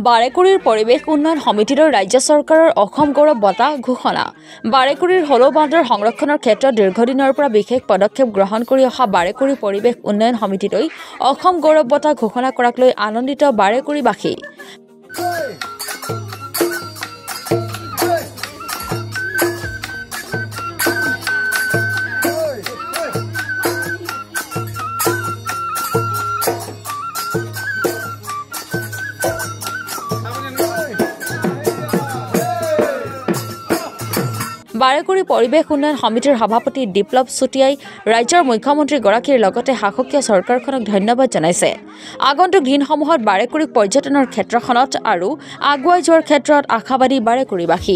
বাৰেকুৰিৰ পৰিৱেশ উন্নয়ন সমিতিৰ ৰাজ্য চৰকাৰৰ অসম গৌৰৱ বঁটা ঘোষণা। বাৰেকুৰিৰ হলৌ বান্ধৰ সংৰক্ষণৰ ক্ষেত্ৰত দীৰ্ঘদিনৰ পৰা বিশেষ পদক্ষেপ গ্ৰহণ কৰি অহা বাৰেকুৰি পৰিৱেশ উন্নয়ন সমিতিলৈ অসম গৌৰৱ বঁটা ঘোষণা কৰাক লৈ আনন্দিত বাৰেকুৰিবাসী। বাৰেকুৰি পৰিৱেশ উন্নয়ন সমিতিৰ সভাপতি বিপ্লৱ চুটিয়াই ৰাজ্যৰ মুখ্যমন্ত্ৰীগৰাকীৰ লগতে শাসকীয় চৰকাৰখনক ধন্যবাদ জনাইছে। আগন্তুক দিনসমূহত বাৰেকুৰিক পৰ্যটনৰ ক্ষেত্ৰখনত আৰু আগুৱাই যোৱাৰ ক্ষেত্ৰত আশাবাদী বাৰেকুৰিবাসী।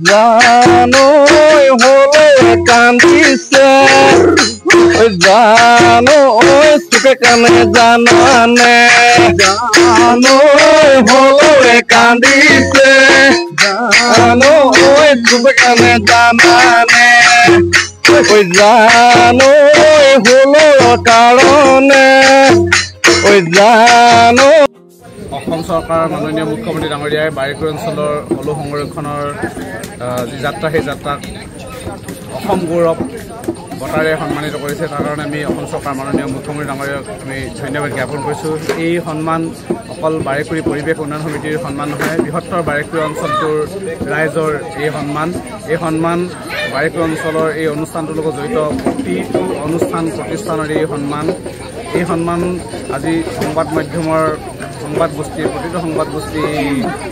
জানো হলে কান্দিছে জানো চুকে কানে জানানে জানো হলে কান্দিছে জানো চুকে কানে জানানে জানো হলো কারণে জানো অসম চৰকাৰৰ মাননীয় মুখ্যমন্ত্ৰী ডাঙৰীয়াই বাৰেকুৰি অঞ্চলৰ হলৌ সংৰক্ষণৰ যি যাত্ৰা সেই যাত্ৰাক অসম গৌৰৱ বঁটাৰে সন্মানিত কৰিছে। তাৰ কাৰণে আমি অসম চৰকাৰ মাননীয় মুখ্যমন্ত্ৰী ডাঙৰীয়াক আমি ধন্যবাদ জ্ঞাপন কৰিছোঁ। এই সন্মান অকল বাৰেকুৰি পৰিৱেশ উন্নয়ন সমিতিৰ সন্মান নহয়, বৃহত্তৰ বাৰেকুৰি অঞ্চলটোৰ ৰাইজৰ এই সন্মান বাৰেকুৰি অঞ্চলৰ এই অনুষ্ঠানটোৰ লগত জড়িত প্ৰতিটো অনুষ্ঠান প্ৰতিষ্ঠানৰ এই সন্মান আজি সংবাদ মাধ্যমৰ প্ৰতিটো সংবাদ গোষ্ঠী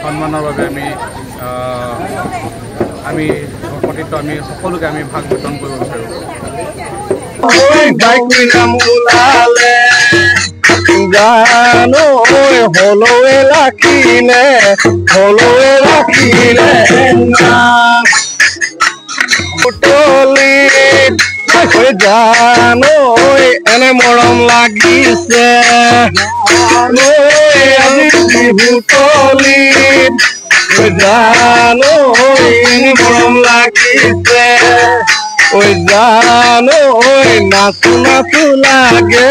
সন্মানৰ বাবে আমি সকলোকে আমি ভাগ বণ্টন কৰিব বিচাৰোঁ। জানো হলৌৱে ৰাখিলে জানো এনে মৰম লাগিছে আজি বিহুতলিত জানো এনে মৰম লাগিছে জানো নাচো লাগে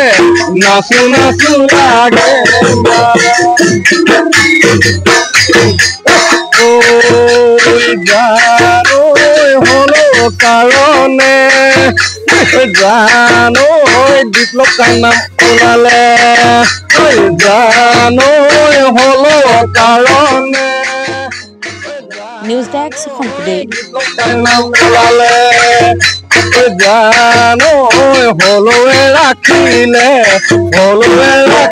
জানো হলো কাৰণে জানো বিপ্লৱ নাম ওলালে জানো হলো কাৰণে নিউজ ডেস্ক সম্প্ৰদায় জানো হলৌৱে ৰাখিলে